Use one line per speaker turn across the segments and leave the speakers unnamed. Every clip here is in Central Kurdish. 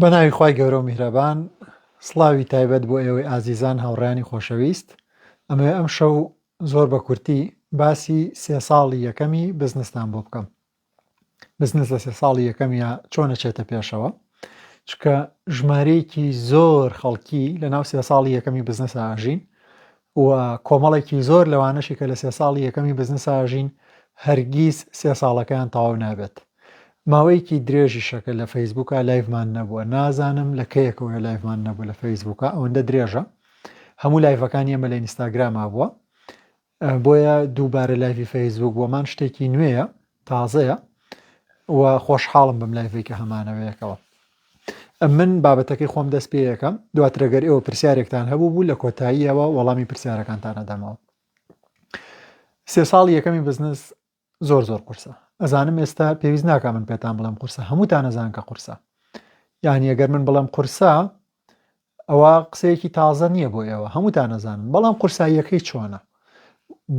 بەناوی خوای گەورە و میهرەبان، سڵاوی تایبەت بۆ ئێوەی ئازیزان هاوڕێیانی خۆشەویست. ئەمەوێ ئەم شەو زۆر بە کورتی باسی 3 ساڵی یەکەمی بزنستان بۆ بکەم. بزنس لە 3 ساڵی یەکەمیە چۆنە چێتە پێشەوە، چکە ژمارەیەکی زۆر خەڵکی لە ناو 3 ساڵی یەکەمی بزنس ئاژین و کۆمەڵێکی زۆر لەوانەشی کە لە 3 ساڵی یەکەمی بزنس ئاژین هەرگیز 3 ساڵەکەیان تەواو نابێت. ماوەیەکی درێژی شەکە لە فەیسبووکە لایڤمان نەبووە، نازانم لە کەیەکەوە لایڤمان نەبوو لە فەیسبووکە، ئەوەندە درێژە. هەموو لایڤەکانی ئەمە لە ئینستاگراما بووە، بۆیە دووبارە لایڤی فەیسبووک بۆمان شتێکی نوێیە، تازەیە و خۆشحاڵم بم لایڤێکە هەمانەوەیەکەوە. من بابەتەکەی خۆم دەست پێ یەکەم، دواتر ئەگەر ئێوە پرسیارێکتان هەبوو بوو لە کۆتاییەوە وەڵامی پرسیارەکانتان ئەدەمەوە. 3 ساڵی یەکەمی بزنس زۆر قورسە. ئەزانم ئێستا پێویست ناکە من پێتان بڵێم قورسە، هەمووتان ئەزان کە قورسە. یعنی ئەگەر من بڵێم قورسە ئەوە قسەیەکی تازە نییە بۆ ئێوە، هەمووتان ئەزانن، بەڵام قورساییەکەی چۆنە؟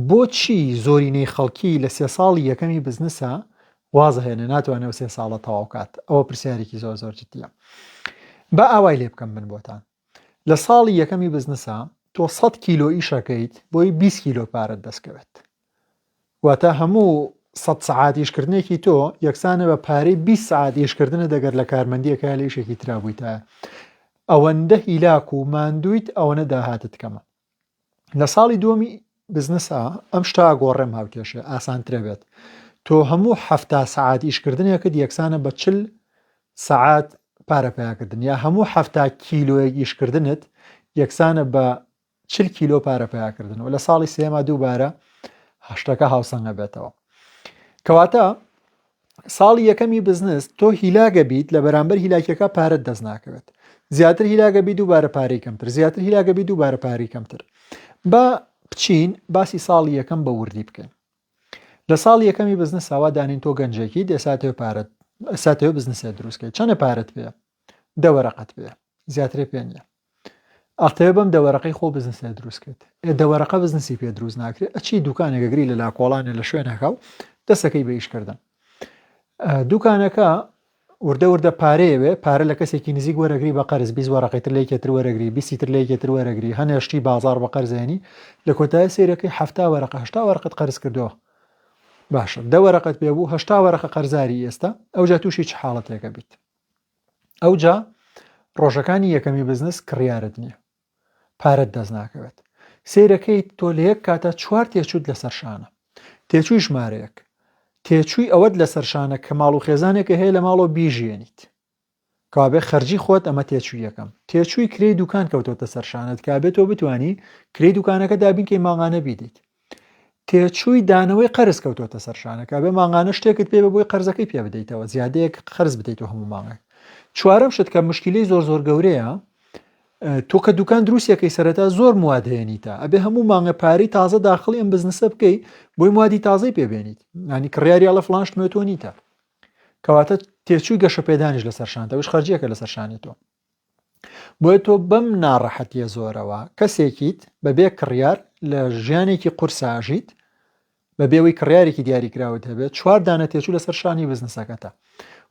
بۆچی زۆرینەی خەڵکی لە 3 ساڵی یەکەمی بزنسە واز هێنێ ناتوانێت 3 ساڵە تەواو کات؟ ئەوە پرسیارێکی زۆر جددیە. بە ئاوای لێ بکەم من بۆتان. لە ساڵی یەکەمی بزنسە تۆ 100 کیلۆ ئیشەکەیت بۆی 20 کیلۆ پارەت دەستکەوێت، واتە هەموو 100 سەعات ئیشکردنێکی تۆ یەکسانە بە پارەی 20 سەعات ئیشکردنە دەگەر لە کارمەندیەکە لە ئیشێکی ترابوویتە. ئەوەندە هیلاک و ماندوویت، ئەوەنە داهاتت کەمە. لە ساڵی دووەمی بزنسە ئەم شتا گۆڕێم هاوکێشێ ئاسانترە بێت. تۆ هەموو 70 سەعات ئیشکردنێکت یەکسانە بە 40 سەعات پارەپیاکردن، یا هەموو 70 کیلۆیەک ئیشکردنت یەکسانە بە 40 کیلۆ پارەپیاکردن، و لە ساڵی سێمە دووبارە هەشتەکە هاوسەنگە بێتەوە. کەواتە ساڵی یەکەمی بزنس تۆ هیلاگە بیت لە بەرامبەر هیلاکەکە پارەت دەست ناکەوێت، زیاتر هیلاگە بی دووبارە پارەی کەمتر، زیاتر هیلاگە بی دووبارە پارەی کەمتر. بە بچین باسی ساڵی یەکەم بە وردی بکەین. لە ساڵی یەکەمی بزنس ئاوا دانین تۆ گەنجێکی دەساتەوە پارەت ئەساتەوە بزنسێ دروستکەیت. چەندە پارەت پێ؟ 10 وەرەقەت پێ، زیاترێ پێ نییە. ئەختەوە بەم 10 وەرەقەی خۆ بزنسێ دروستکەیت. 10 وەرەقە بزنسی پێ دروست ناکرێت، ئەچی دوکانێکەگری لە لاکۆڵانێ لە شوێنەکە و دەستەکەی بە ئیشکردن. دوکانەکە وردە پارەیەوێ، پارە لە کەسێکی نزیک وەرەگری بە قەرز 20 وەرەقەیتر لێکێتر وەرەگری، 20 تر لێکێتر وەرەگری، هەنێشتی بازار بە قەرزێنی، لە کۆتایە سێرەکەی 70 وەرەقە 80 وەرەقەت قەرز کردەوە. باشە 10 وەرەقەت پێ بوو، 80 وەرەقە قەرزاری ئێستا، ئەوجا تووشی چ حاڵەتێکە بیت؟ ئەوجا ڕۆژەکانی یەکەمی بزنس کڕیارت نییە، پارەت دەست ناکەوێت. سیرەکەی تۆ لە یەک کاتە 4 تێچوت لەسەر شانە، تێچووی ژمارەیەک، تێچووی ئەوەت لەسەر شانە کە ماڵ و خێزانێکە هەیە لە ماڵەوە بیژێنیت، کابێ خەرجی خۆت ئەمە تێچووی یەکەم. تێچووی کرێی دوکان کەوتۆتە سەر شانت، کابێت تۆ بتوانی کرێی دوکانەکە دابینکەی ماغانە بیدەیت. تێچووی دانەوەی قەرز کەوتۆتە سەر شانە، کابێ ماغانە شتێکت پێ بۆی قەرزەکەی پێ بدەیتەوە، زیادەیەک قەرز بدەیت و هەموو ماغێک. چوارەم شت کە مشکلەی زۆر گەورەیە، تۆ کە دوکان دروستیەکەی سەرەتا زۆر مواد هێنیتە، ئەبێ هەموو مانگە پارەی تازە داخڵی ئەم بزنسە بکەی بۆی موادی تازەی پێبێنیت، ینی کڕیاری ئەڵە فڵان شتمێ تۆ نیتە، کەواتە تێچووی گەشە پێدانیش لەسەر شانتەوەش خەرجیەکە لەسەر شانی تۆ. بۆیە تۆ بەم ناڕەحەتیە زۆرەوە کەسێکیت بەبێ کڕیار لە ژیانێکی قورساژیت، بەبێەوەی کڕیارێکی دیاریکراوت هەبێت 4 دانە تێچوو لەسەر شانی بزنسەکەتە،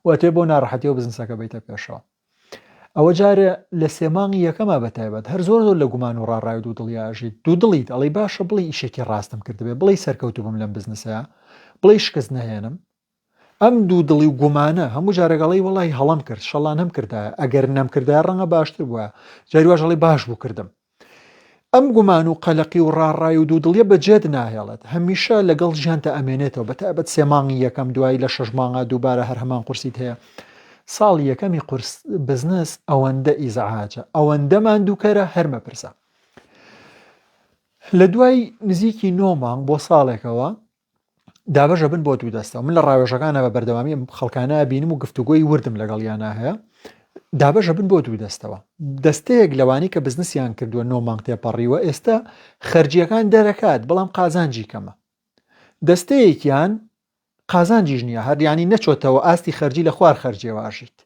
واتێ بۆ ناڕەحەتی و بزنسەکە بیتە پێشەوە. ئەوە جارە لە سێمانگی یەکەمە بەتایبەت هەر زۆر زۆر لە گومان و ڕاڕای دوو دڵیاژیت، دوو دڵیت ئەڵی باشە بڵێ ئیشێکی ڕاستم کردبێ، بڵێ سەرکەوتو بم لەم بزنسەیە، بڵێ شکست نەهێنم. ئەم دوو دڵی و گومانە هەموو جارەگەڵی وڵی هەڵم کرد، شەڵان هەم کردایە، ئەگەر نەمکردای ڕەنگە باشتر بووە، جاری واژەڵی باش بوو کردم. ئەم گومان و قەلەقی و ڕاڕای و دوو دڵیە بەجێت ناهێڵێت، هەمیشە لەگەڵ ژیانتە ئەمێنێتەوە، بەتایبەت سێمانگی یەکەم دوایی لە 6 مانگە دووبارە هەر هەمان قورسیت هەیە. ساڵی یەکەمی بزنس ئەوەندە ئیزعاجە، ئەوەندە ماندووکەرە، هەرمە پرسە. لە دوای نزیکی 9 مانگ بۆ ساڵێکەوە دابەژە بن بۆ دوو دەستەوە. من لە ڕاوێژەکانە بە بەردەوامی خەڵکانە بینم و گفتوگۆی وردم لەگەڵیانە هەیە، دابەژە بن بۆ دوو دەستەوە. دەستەیەک لەوانی کە بزنسیان کردووە 9 مانگ تێپەڕیوە ئێستا خەرجیەکان دەرەکات، بەڵام قازانجی کەمە. دەستەیەکیان قازانجیش نییە، هەر ینی نەچۆتەوە ئاستی خەرجی لە خوار خەرجێواژیت.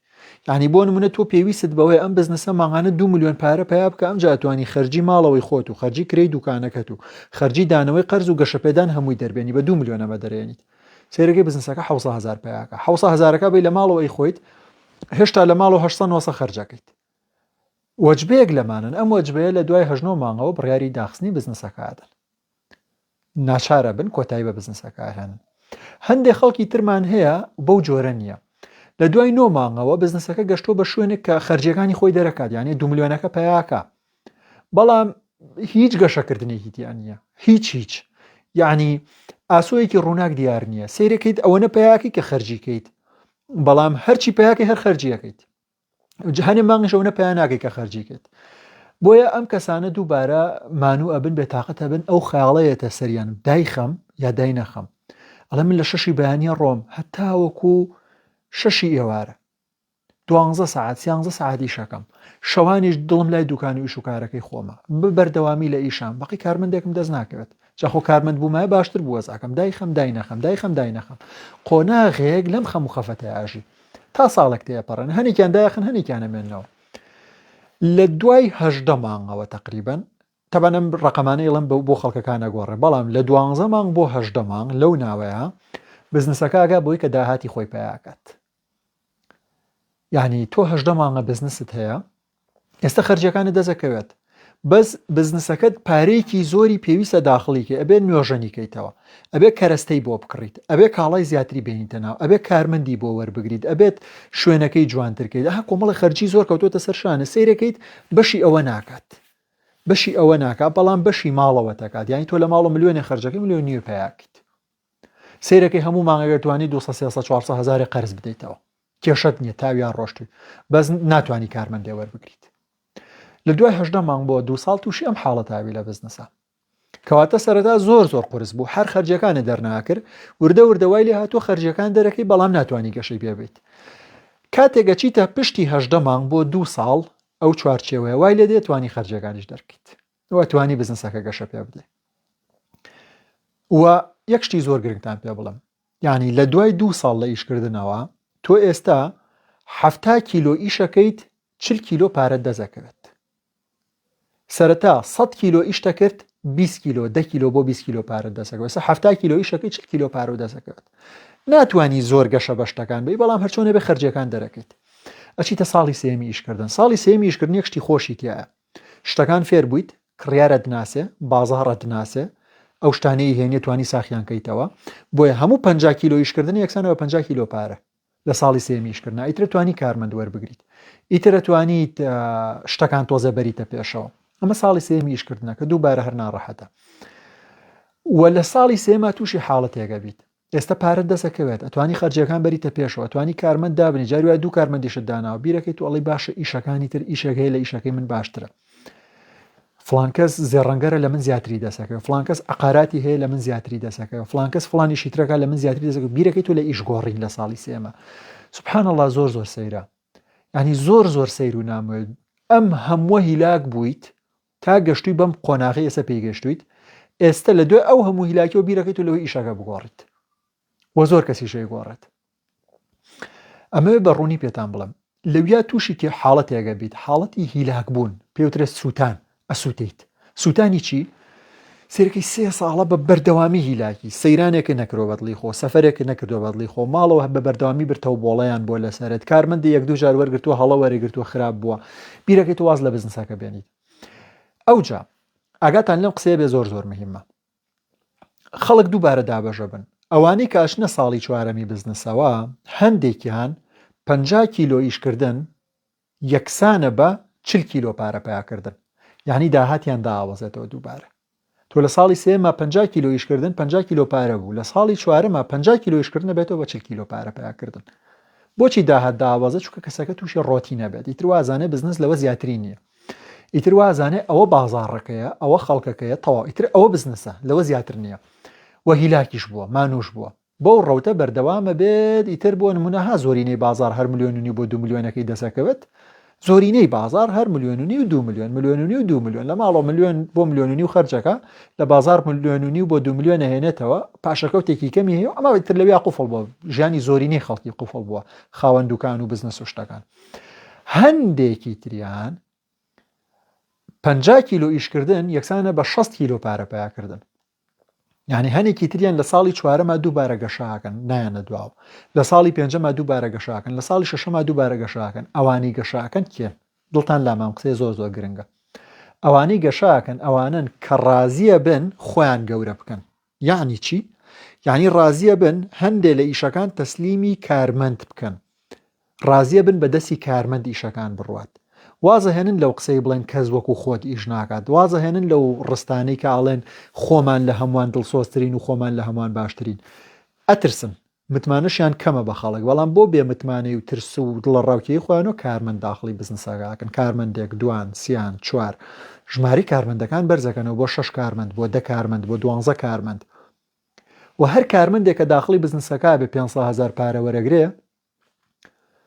ینی بۆ نمونە تۆ پێویست بەوەی ئەم بزنسە ماغانە 2 ملیۆن پارە پیا بکە، ئەم جاتوانی خەرجی ماڵەوەی خۆت و خەرجی کرێی دوکانەکەت و خەرجی دانەوەی قەرز و گەشەپێدان هەمووی دەربێنی بە 2 ملیۆنەمە دەرێنیت. سێرەکەی بزنسەکە 700,000 پیاکە، 700,000ەکە بی لە ماڵەوەی خۆیت هێشتا لە ماڵ و 800 خەرجەکەیت وەجبەیەک لەمانن ئەم وەجبەیە لە دوای 8 مانگەوە بڕیاری داخستنی بزنسەکەدن ناچارە بن کۆتایی بە بزنسەکەهێنن هەندێک خەڵکی ترمان هەیە بەو جۆرە نییە لە دوای 9 مانگەوە بزنسەکە گەشتۆ بە شوێنێک کە خەرجیەکانی خۆی دەرەکات یعنی 2 ملیۆنەکە پیاکە بەڵام هیچ گەشەکردنێکی تیان نییە هیچ یعنی ئاسۆیەکی ڕووناک دیار نییە سیرەکەیت ئەوەنە پیاکی کە خەرجیکەیت بەڵام هەرچی پیاکی هەر خەرجیەکەیت جهانی مانگش ئەوەنە پیا ناکەی کە خەرجیکەیت بۆیە ئەم کەسانە دووبارە مانوو ئەبن بێتاقەتە بن ئەو خەیاڵەیەتە سەریان دایخەم یا دای نەخەم ئەڵە من لە 6 بەیانیە ڕۆم هەتا وەکو 6 ئێوارە 12 ساعت 13 ساعت ئیشەکەم شەوانیش دڵم لای دوکانی ئیش و کارەکەی خۆمە بەردەوامی لە ئیشان بەقی کارمەندێکم دەست ناکەوێت جاخۆ کارمەند بوومایە باشتر بووە زاکەم دایخەم دای نەخەم قۆناغێک لەم خەم و خەفەتە ئاژی تا ساڵێک تێپەڕن هەنێکیان دایخن هەنێکیان ئەمێنەوە لە دوای 18 مانگەوە تقریبا تەبەنم ڕقەمانەی ئەڵەم بۆ خەڵکەکانە گۆڕێ بەڵام لە 12 مانگ بۆ 18 مانگ لەو ناوەیە بزنسەکەگا بۆی کە داهاتی خۆی پیاکات یعنی تۆ 18 مانگە بزنست هەیە ئێستا خەرجەکانت دەزەکەوێت بەس بزنسەکەت پارەیەکی زۆری پێویستە داخڵیکە ئەبێ نوێژەنیکەیتەوە ئەبێ کەرەستەی بۆ بکڕیت ئەبێ کاڵای زیاتری بێنیتە ناو ئەبێ کارمەندی بۆ وەربگریت ئەبێت شوێنەکەی جوانترکەیت ها کۆمەڵی خەرجی زۆر کەوتۆتە سەرشانە سیرەکەیت بەشی ئەوە ناکات بەڵام بەشی ماڵەوە تەکات یانی تۆ لە ماڵ ملیۆنی خەرجەکەی ملیۆن نیو پیاکیت سیرەکەی هەموو مانگەگەتوانی 200-400 هزار قەرز بدەیتەوە کێشت نییە تاویان ڕۆشتوی بەس ناتوانانی کارمەندێ وەربگریت لە دوای 18 مانگ بۆ 2 ساڵ تووشی ئەم حاڵەتاوی لە بزنسە کەواتە سەرەتا زۆر قرس بوو هەر خەرجەکانە دەرناکرد وردەوای لێ هاتووە خەرجەکان دەرەکەی بەڵام ناتوانانی گەشەی پێبێت کاتێکە چیتە پشتی 18 مانگ بۆ 2 ساڵ ئەو چوارچێوەیە وای لێ دێتوانی خەرجەکانیش دەرکەیت واتوانی بزنسەکە گەشە پێ بدەیت و یەک شتی زۆر گرنگتان پێ بڵم یعنی لە دوای 2 ساڵ لە ئیشکردنەوە تۆ ئێستا 70 کیلۆ ئیشەکەیت 40 کیلۆ پارەت دەزەکەوێت سەرەتا 100 کیلۆ ئیشتە کرد 20 کیلۆ 10 کیلۆ بۆ 20 کیلۆ پارەت دەسەکەوێت 70 کیلۆ ئیشەکەی 40 کیلۆ پارە دەسەکەوێت ناتوانی زۆر گەشە بە شتەکان بی بەڵام هەرچۆنێ بێ خەرجەکان دەرەکەیت ئەچیتە ساڵی سێمی ئیشکردن ساڵی سێمی ئیشکردن یەک شتی خۆشی تایە شتەکان فێر بوویت کڕیارە دناسێ بازاڕە دناسێ ئەو شتانەی هێنێ توانی ساخیان کەیتەوە بۆیە هەموو 50 کیلۆ ئیشکردن یەکسانەوە 50 کیلۆ پارە لە ساڵی سێمی ئیشکردن ئیتر توانی کارمەند وەربگریت ئیترە توانیت شتەکان تۆزە بەریتە پێشەوە ئەمە ساڵی سێمی ئیشکردنە کە دووبارە هەر ناڕەحەتە و لە ساڵی سێما تووشی حاڵەتێکە بیت ئێستا پارەت دەسەکەوێت ئەتوانی خەرجەکان بەریتە پێشەوە ئەتوانی کارمەند دابنی جاروای دوو کارمەندیشت داناوە بیرەکەی تو ئەڵی باشە ئیشەکانی تر ئیشەکەی لە ئیشەکەی من باشترە فلانکەس زێڕەنگەرە لە من زیاتری دەسەکەوێت فلانکەس عقاراتی هەیە لە من زیاتری دەسەکەوێت فلانکەس فلانی شیترەکە لە من زیاتری دەسەکەوێت بیرەکەی تو لە ئیش گۆڕین لە ساڵی سێمە سوبحان الله زۆر سەیرە ینی زۆر سەیر و ناموێت ئەم هەمووە هیلاک بوویت تا گەشتوی بەم قۆناغی ئێستا پێیگەشتویت ئێستا لە دوای ئەو هەموو هیلاکیەوە بیرەکەی تو لەوەی ئیشەکە بگۆڕیت و زۆر کەسیشەی گۆڕێت ئەمە بە ڕوونی پێتان بڵم لەویا تووشی تێ حاڵەتێگە بیت حاڵەتی هیلاک بوون پێوترێت سووتان ئەسووتیت سووتانی چی؟ سێرەکەی 3 ساڵە بە بەردەوامی هیلاکی سەیرانێکە نەکرۆ بەدڵی خۆ سەفەرێکە نەکردو بەدڵی خۆ ماڵەوە بە بەردەوامی برتەوە بۆڵەیان بۆ لەسەرت کارمەندی 1-2 جار وەرگرتووە هەڵە وەرەگرتووە خراپ بووە بیرەکەی تو واز لە بزنسەکە بێنیت ئەوجا ئاگاتان لەم قسەیە بێ زۆر مهمە خەڵک دووبارە دابەژە بن ئەوانەی کاشنە ساڵی چوارەمی بزنسەوە هەندێکیان 50 کیلۆ ئیشکردن یەکسانە بە 40 کیلۆ پارە پیاکردن یعنی داهاتیان داوەزێتەوە دووبارە تۆ لە ساڵی سێمە 50 کیلۆ ئیشکردن 50 کیلۆ پارە بوو لە ساڵی چوارەمە 50 کیلۆ ئیشکردن بێتەوە بە 40 کیلۆ پارە پیاکردن بۆچی داهات داوازە چونکە کەسەکە تووشی ڕۆتی نەبێت ئیتر وازانێ بزنس لەوە زیاتری نییە ئیتر وازانێ ئەوە بازاڕەکەیە ئەوە خەڵکەکەیە تەواو ئیتر ئەوە بزنسە لەوە زیاتر نییە و هیلاکیش بووە مانوش بووە بۆ ڕەوتە بەردەوامە بێت ئیتر بۆ نمونەها زۆرینەی بازار هەر ملیۆن بۆ 2 ملیۆنەکەی دەسەکەوێت زۆرینەی بازار هەر ملیۆن و 2 ملیۆن لە ماڵەوە ملیۆن بۆ ملیۆن و خەرجەکە لە بازار ملیۆن بۆ 2 ملیۆن هێنێتەوە پاشەکەوتێکی کەمی هەیە ئەمە ئیتر لەوێ قوفڵ بووە ژیانی زۆرینەی خەڵکی قوفڵ بووە خاوەندوکان و بزنس و شتەکان هەندێکی تریان 50 کیلۆ ئیشکردن یەکسانە بە 60 کیلۆ پارە پیاکردن یعنی هەنێکی تریان لە ساڵی چوارەمە دووبارە گەشاکەن نایانە دواوە، لە ساڵی پێنجەمە دووبارە گەشاکەن، لە ساڵی شەشەمە دووبارە گەشاکەن. ئەوانی گەشاکەن کێن؟ دڵتان لامام قسەی زۆر زۆر گرنگە. ئەوانەی گەشاکەن ئەوانن کە ڕازیە بن خۆیان گەورە بکەن. یعنی چی؟ یعنی ڕازیە بن هەندێک لە ئیشەکان تەسلیمی کارمەند بکەن، ڕازیە بن بە دەستی کارمەند ئیشەکان بڕوات، وازە هێنن لەو قسەی بڵێن کەس وەکو خۆت ئیش ناکات، وازە هێنن لەو ڕستانەی کە ئاڵێن خۆمان لە هەمووان دڵسۆزترین و خۆمان لە هەمووان باشترین. ئەترسن متمانەشیان کەمە بە خەڵک، بەڵام بۆ بێ متمانەی و ترس و دڵە ڕاوکیی خۆیانەوە کارمەند داخڵی بزنسەکەن، کارمەندێک دوان سیان چوار ژماری کارمەندەکان بەرزەکەنەوە بۆ 6 کارمەند بۆ 10 کارمەند بۆ 12 کارمەند و هەر کارمەندێک کە داخڵی بزنسەکە بێ 500,000 پارە وەرەگرێ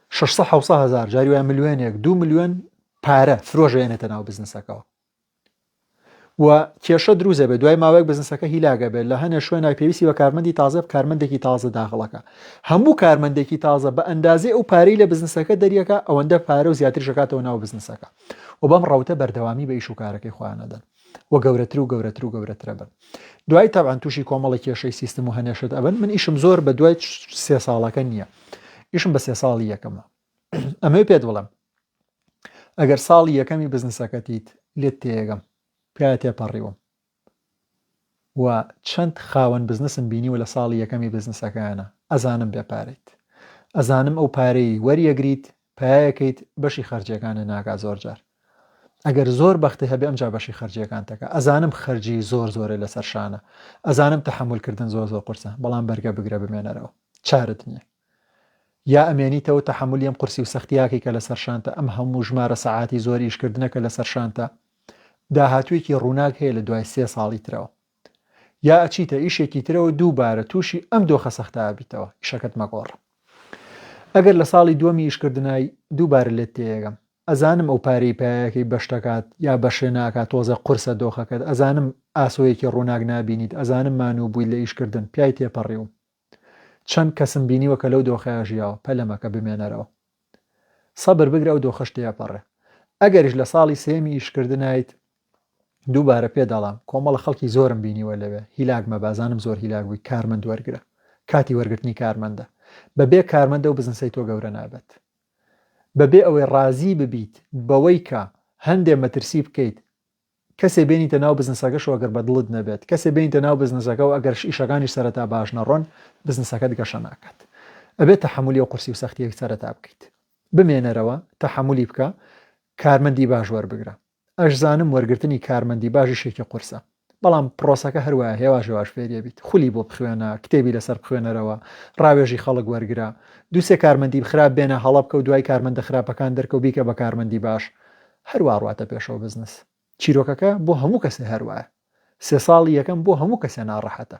600,000 جاری وایە ملیۆنێک 2 ملیۆن پارە فرۆژێنێتە ناو بزنسەکەەوە و کێشە دروزە بێت دوای ماوەیەک بزنسەکە هیلاگە بێت لە هەنێ شوێنای پێویستی بە کارمەندی تازە کارمەندێکی تازە داخڵەکە هەموو کارمەندێکی تازە بە ئەندازێ ئەو پارەی لە بزنسەکە دەریەکە ئەوەندە پارە و زیاتر شکاتەوە ناو بزنسەکە و بەم ڕەوتە بەردەوامی بە ئیش و کارەکەی خۆیانەدەن و گەورەتر و گەورەتر و گەورەترە بن. دوای تاوان تووشی کۆمەڵی کێشەی سیستم و هەنێشت ئەبن. من ئیشم زۆر بە دوای 3 ساڵەکە نییە، ئیشم بە 3 ساڵی یەکەمە. ئەمە پێت بڵم ئەگەر ساڵی یەکەمی بزنسەکەتیت لێت تێگەم پیا تێپەڕیوم و چەند خاوەن بزنسم بینی و لە ساڵی یەکەمی بزنسەکانە ئەزانم بێپارێت، ئەزانم ئەو پارەی وەریەگریت پایەکەیت بەشی خەرجیەکانە ناکات زۆر جار. ئەگەر زۆر بەختی هەبێ ئەمجا بەشی خەرجیەکان تەکە، ئەزانم خەرجی زۆر زۆرە لەسەر شانە، ئەزانم تەحملکردن زۆر زۆر قورسە، بەڵام بەرگە بگرە بمێنەرەوە چارت نییە. یا ئەمێنیتەوە تەحملی ئەم قورسی و سەختیاکی کە لەسەر شانتە، ئەم هەموو ژمارە سەعاتی زۆری ئیشکردنەکە لەسەر شانتە، داهاتوویەکی ڕووناک هەیە لە دوای 3 ساڵی ترەوە، یا ئەچیتە ئیشێکی ترەوە دووبارە تووشی ئەم دۆخە سەختە بیتەوە ئیشەکەت مەگۆڕ. ئەگەر لە ساڵی دووەمی ئیشکردنای دووبارە لێت تێگەم، ئەزانم ئەو پارەی پایەکەی بەشتەکات یا بەشێ ناکات تۆزە قورسە دۆخەکەت، ئەزانم ئاسۆیەکی ڕووناک نابینیت، ئەزانم مانوو بووی لە ئیشکردن پیای تێپەڕیوم. چەند کەسم بینیوە کە لەو دۆخەیە ژیاوە پەلەمەکە بمێنەرەوە، سەبر بگرە و دۆخەش تێپەڕێ. ئەگەریش لە ساڵی سێمی ئیشکردنایت دووبارە پێداڵام کۆمەڵە خەڵکی زۆرم بینیوە لەوێ هیلاگمە بازانم زۆر هیلاگ بووی کارمەند وەرگرە، کاتی وەرگرتنی کارمەندە بەبێ کارمەندە و بزنسەی تۆ گەورە نابێت، بەبێ ئەوەی ڕازی ببیت بەوەی کە هەندێ مەترسی بکەیت کەسێ بینیتە ناو بزنسەکەشەوە ئەگەر بە دڵت نەبێت، کەسێ بینیتە ناو بزنسەکە و ئەگەر ئیشەکانی سەرەتا باش نەڕۆن بزنسەکەت گەشە ناکات. ئەبێت تەحملی و قورسی و سەختیەک سەرەتا بکەیت، بمێنەرەوە تەحملی بکە، کارمەندی باش وەربگرە. ئەشزانم وەرگرتنی کارمەندی باشی شێکی قورسە، بەڵام پرۆسەکە هەروایە هێواژێواش فێریە بیت، خولی بۆ بخوێنە، کتێبی لەسەر بخوێنەرەوە، ڕاوێژی خەڵک وەرگرە، دووسێ کارمەندی خراپ بێنە هەڵە بکە و دوای کارمەندە خراپەکان دەرکە و بیکە بە کارمەندی باش، هەروە ڕواتە پێشەوە بزنس. چیرۆکەکە بۆ هەموو کەسێ هەروایە، 3 ساڵی یەکەم بۆ هەموو کەسێ ناڕەحەتە.